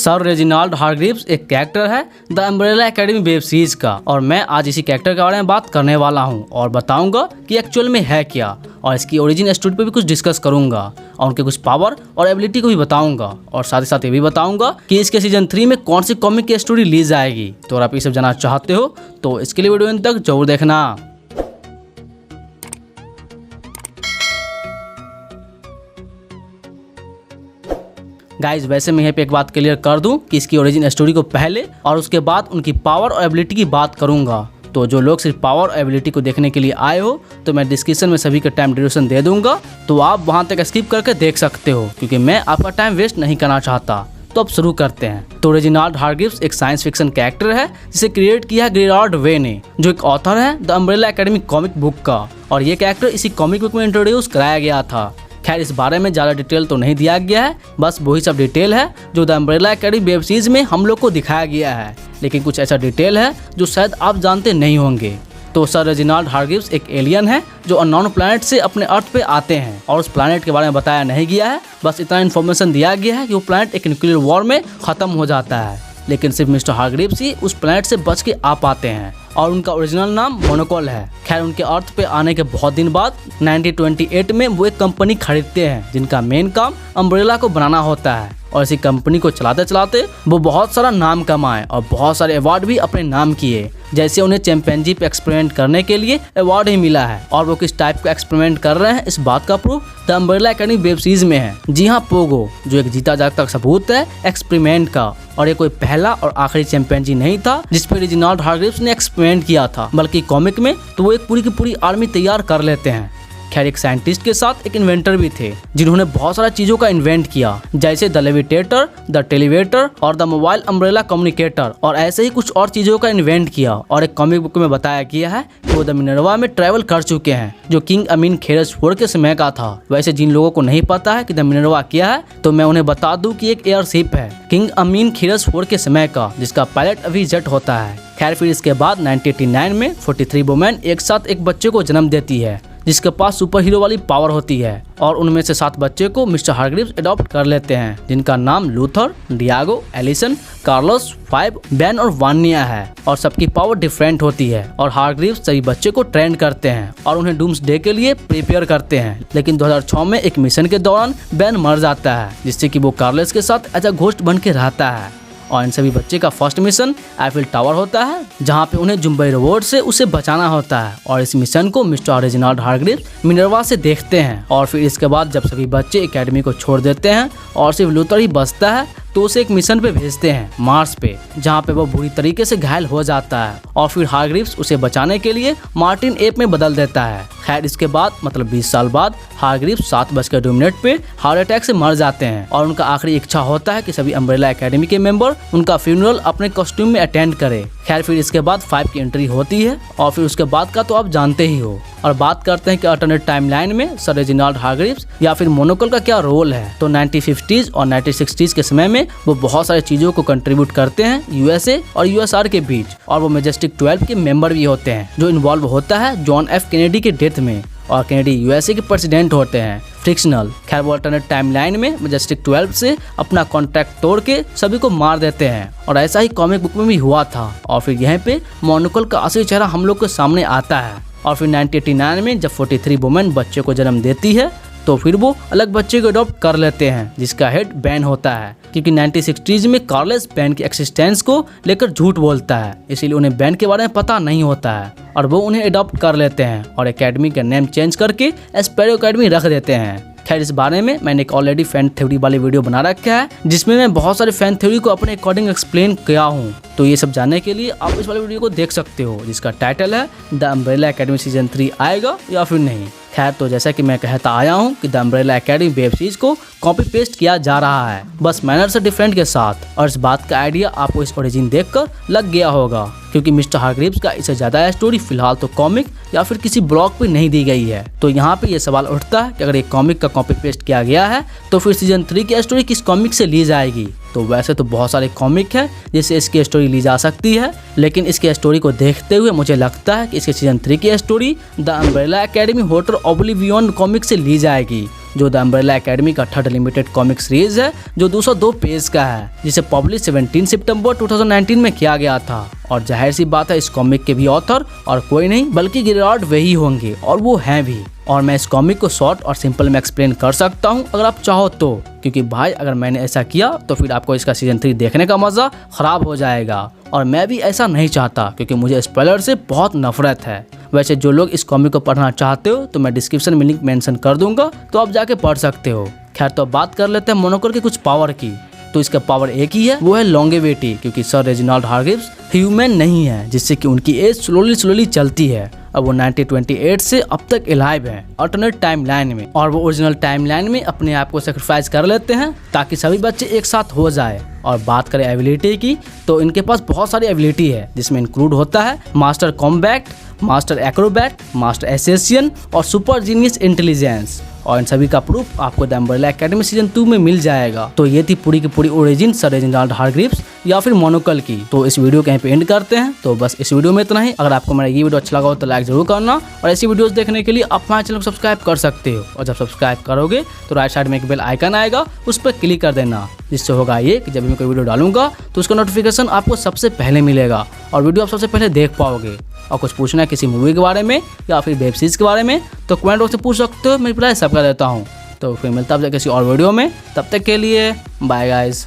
Sir Reginald Hargreaves एक character है the umbrella academy web series का, और मैं आज इसी कैरेक्टर के बारे में बात करने वाला हूं और बताऊंगा कि एक्चुअल में है क्या, और इसकी ओरिजिन स्टोरी पे भी कुछ डिस्कस करूंगा और उनके कुछ पावर और एबिलिटी को भी बताऊंगा, और साथ ही साथ ये भी बताऊंगा कि इसके सीजन 3 में कौन सी कॉमिक की स्टोरी ली जाएगी। तो अगर आप ये सब जानना चाहते हो तो इसके लिए वीडियो अंत तक जरूर देखना। गाइज वैसे मैं यहाँ पे एक बात क्लियर कर दूं कि इसकी ओरिजिन स्टोरी को पहले और उसके बाद उनकी पावर और एबिलिटी की बात करूंगा। तो जो लोग सिर्फ पावर और एबिलिटी को देखने के लिए आए हो तो मैं डिस्क्रिप्शन में सभी का टाइम ड्यूरेशन दे दूंगा, तो आप वहां तक स्किप करके देख सकते हो क्योंकि मैं आपका टाइम वेस्ट नहीं करना चाहता। तो अब शुरू करते हैं। तो रेजिनाल्ड हारग्रीव्स एक साइंस फिक्शन कैरेक्टर है जिसे क्रिएट किया गेरार्ड वे ने, जो एक ऑथर है the umbrella academy comic book का, और ये कैरेक्टर इसी कॉमिक बुक में इंट्रोड्यूस कराया गया था। खैर इस बारे में ज़्यादा डिटेल तो नहीं दिया गया है, बस वही सब डिटेल है जो the umbrella academy web series में हम लोग को दिखाया गया है, लेकिन कुछ ऐसा डिटेल है जो शायद आप जानते नहीं होंगे। तो सर रेजिनाल्ड हारग्रीव्स एक एलियन है जो अननोन प्लैनेट से अपने अर्थ पे आते हैं, और उस प्लैनेट के बारे में बताया नहीं गया है, बस इतना इन्फॉर्मेशन दिया गया है कि वो प्लैनेट एक न्यूक्लियर वॉर में ख़त्म हो जाता है, लेकिन सिर्फ मिस्टर हारग्रीव्स ही उस प्लैनेट से बच के आ पाते हैं, और उनका ओरिजिनल नाम मोनोकोल है। खैर उनके अर्थ पे आने के बहुत दिन बाद 1928 में वो एक कंपनी खरीदते हैं जिनका मेन काम अम्ब्रेला को बनाना होता है, और इसी कंपनी को चलाते चलाते वो बहुत सारा नाम कमाए और बहुत सारे अवार्ड भी अपने नाम किए। जैसे उन्हें चैंपियनजी पे एक्सपेरिमेंट करने के लिए अवार्ड ही मिला है, और वो किस टाइप का एक्सपेरिमेंट कर रहे हैं इस बात का proof the umbrella academy web series में है। जी हाँ, पोगो, जो एक जीता जागता सबूत है एक्सपेरिमेंट का, और ये कोई पहला और आखिरी चैंपियनजी नहीं था जिसपे रेजिनाल्ड हारग्रीव्स ने एक्सपेरिमेंट किया था, बल्कि कॉमिक में तो वो एक पूरी की पूरी आर्मी तैयार कर लेते हैं। खैर एक साइंटिस्ट के साथ एक इन्वेंटर भी थे जिन्होंने बहुत सारा चीजों का इन्वेंट किया, जैसे द लेविटेटर, द टेलीवेटर और द मोबाइल अम्ब्रेला कम्युनिकेटर, और ऐसे ही कुछ और चीजों का इन्वेंट किया। और एक कॉमिक बुक में बताया गया है कि वो द मिनर्वा में ट्रैवल कर चुके हैं, जो किंग अमीन खेरस फोर के समय का था। वैसे जिन लोगों को नहीं पता है कि द मिनर्वा क्या है तो मैं उन्हें बता दूं कि एक एयरशिप है किंग अमीन खेरस फोर के समय का, जिसका पायलट अभी जेट होता है। खैर फिर इसके बाद 1989 में 43 वुमेन एक साथ एक बच्चे को जन्म देती है जिसके पास सुपर हीरो वाली पावर होती है, और उनमें से 7 बच्चे को मिस्टर हारग्रीव्स अडॉप्ट कर लेते हैं, जिनका नाम Luther, Diego, Allison, Carlos, five, Ben और वानिया है, और सबकी पावर डिफरेंट होती है। और हारग्रीव्स सभी बच्चे को ट्रेन करते हैं और उन्हें डूम्सडे के लिए प्रिपेयर करते हैं, लेकिन 2006 में एक मिशन के दौरान बेन मर जाता है, जिससे कि वो कार्लोस के साथ एज अ घोस्ट बन के रहता है। और इन सभी बच्चे का फर्स्ट मिशन आईफिल टावर होता है, जहाँ पे उन्हें जुम्बई रोबोट से उसे बचाना होता है, और इस मिशन को मिस्टर रेजिनाल्ड हारग्रीव्स मिनर्वा से देखते हैं। और फिर इसके बाद जब सभी बच्चे एकेडमी को छोड़ देते हैं और सिर्फ लूथर ही बचता है तो उसे एक मिशन पे भेजते हैं मार्स पे, जहाँ पे वो बुरी तरीके से घायल हो जाता है, और फिर हारग्रीव्स उसे बचाने के लिए मार्टिन एप में बदल देता है। खैर इसके बाद मतलब 20 साल बाद हारग्रीव्स 7:02 पे हार्ट अटैक से मर जाते हैं, और उनका आखिरी इच्छा होता है कि सभी अम्ब्रेला एकेडमी के मेंबर उनका फ्यूनरल अपने कॉस्ट्यूम में अटेंड करे। खैर फिर इसके बाद 5 की एंट्री होती है, और फिर उसके बाद का तो आप जानते ही हो। और बात करते हैं कि अल्टरनेट टाइमलाइन में सर रेजिनाल्ड हारग्रीव्स या फिर मोनोकोल का क्या रोल है। तो 1950s और 1960s के समय में वो बहुत सारी चीजों को कंट्रीब्यूट करते हैं यूएसए और यूएसआर के बीच, और वो मैजेस्टिक 12 के मेंबर भी होते हैं, जो इन्वॉल्व होता है जॉन एफ कैनेडी के डेथ में, और कैनेडी यूएसए के प्रेसिडेंट होते हैं फ्रिक्शनल। खैर वो अल्टरनेट टाइमलाइन में मैजेस्टिक 12 से अपना कॉन्ट्रैक्ट तोड़ के सभी को मार देते हैं, और ऐसा ही कॉमिक बुक में भी हुआ था। और फिर यहाँ पे मोनोकोल का असली चेहरा हम लोग के सामने आता है। और फिर 1989 में जब 43 वुमेन बच्चे को जन्म देती है तो फिर वो अलग बच्चे को अडॉप्ट कर लेते हैं, जिसका हेड बैन होता है, क्योंकि 1960s में कार्लोस बैन की एक्सिस्टेंस को लेकर झूठ बोलता है, इसीलिए उन्हें बैन के बारे में पता नहीं होता है, और वो उन्हें अडॉप्ट कर लेते हैं और एकेडमी का नेम चेंज करके एस्पेरो एकेडमी रख देते हैं। खैर इस बारे में मैंने एक ऑलरेडी फैन थ्योरी वाली वीडियो बना रखा है, जिसमें मैं बहुत सारे फैन थ्योरी को अपने अकॉर्डिंग एक्सप्लेन किया हूँ, तो ये सब जानने के लिए आप इस वाले वीडियो को देख सकते हो, जिसका टाइटल है द अम्ब्रेला एकेडमी सीजन 3 आएगा या फिर नहीं। खैर तो जैसा कि मैं कहता आया हूँ कि the umbrella academy web series को कॉपी पेस्ट किया जा रहा है, बस मैनर से डिफरेंट के साथ, और इस बात का आइडिया आपको इस ओरिजिन देखकर लग गया होगा, क्योंकि मिस्टर हारग्रीव्स का इससे ज्यादा स्टोरी फिलहाल तो कॉमिक या फिर किसी ब्लॉग पे नहीं दी गई है। तो यहाँ पे ये सवाल उठता है कि अगर एक कॉमिक का कॉपी पेस्ट किया गया है तो फिर सीजन 3 की स्टोरी किस कॉमिक से ली जाएगी। तो वैसे तो बहुत सारे कॉमिक है जिससे इसकी स्टोरी ली जा सकती है, लेकिन इसकी स्टोरी को देखते हुए मुझे लगता है कि इसके सीजन 3 की story the umbrella academy voter oblivion comic से ली जाएगी। जो द अम्ब्रेला एकेडमी का थर्ड लिमिटेड कॉमिक सीरीज है जो 202 पेज का है, जिसे पब्लिश 17 सितंबर 2019 में किया गया था। और जाहिर सी बात है इस कॉमिक के भी ऑथर और कोई नहीं बल्कि गिरार्ड वही होंगे, और वो हैं भी। और मैं इस कॉमिक को शॉर्ट और सिंपल में एक्सप्लेन कर सकता हूँ अगर आप चाहो तो, क्योंकि भाई अगर मैंने ऐसा किया तो फिर आपको इसका सीजन 3 देखने का मजा खराब हो जाएगा, और मैं भी ऐसा नहीं चाहता क्योंकि मुझे स्पॉइलर से बहुत नफरत है। वैसे जो लोग इस कॉमिक को पढ़ना चाहते हो तो मैं डिस्क्रिप्शन में लिंक मेंशन कर दूंगा, तो आप जाके पढ़ सकते हो। खैर तो बात कर लेते हैं मोनोकोल के कुछ पावर की। तो इसका पावर एक ही है, वो है लॉन्गेविटी, क्योंकि सर रेजिनाल्ड हारग्रीव्स ह्यूमन नहीं है, जिससे कि उनकी एज स्लोली चलती है। अब वो 1928 से अब तक एलाइव हैं अल्टरनेट टाइमलाइन में, और वो ओरिजिनल टाइमलाइन में अपने आप को सेक्रीफाइस कर लेते हैं ताकि सभी बच्चे एक साथ हो जाए। और बात करें एबिलिटी की तो इनके पास बहुत सारी एबिलिटी है, जिसमें इंक्लूड होता है master combat, master acrobat, master assassin और सुपर जीनियस इंटेलिजेंस। और इन सभी का प्रूफ आपको द अम्ब्रेला एकेडमी सीजन 2 में मिल जाएगा। तो ये थी पूरी की पूरी ओरिजिन सर रेजिनाल्ड हारग्रीव्स या फिर मोनोकल की। तो इस वीडियो को यहीं पे एंड करते हैं। तो बस इस वीडियो में इतना ही। अगर आपको मेरा ये वीडियो अच्छा लगा हो तो लाइक जरूर करना, और ऐसी वीडियोस देखने के लिए आप हमारे चैनल को सब्सक्राइब कर सकते हो। और जब सब्सक्राइब करोगे तो राइट साइड में एक बेल आइकन आएगा, उस पर क्लिक कर देना, जिससे होगा ये कि जब मैं कोई वीडियो डालूंगा तो उसका नोटिफिकेशन आपको सबसे पहले मिलेगा और वीडियो आप सबसे पहले देख पाओगे। और कुछ पूछना है किसी मूवी के बारे में या फिर वेब सीरीज के बारे में तो कमेंट बॉक्स में पूछ सकते हो, मैं रिप्लाई सबका देता हूँ। तो फिर मिलता है किसी और वीडियो में, तब तक के लिए बाय गाइस।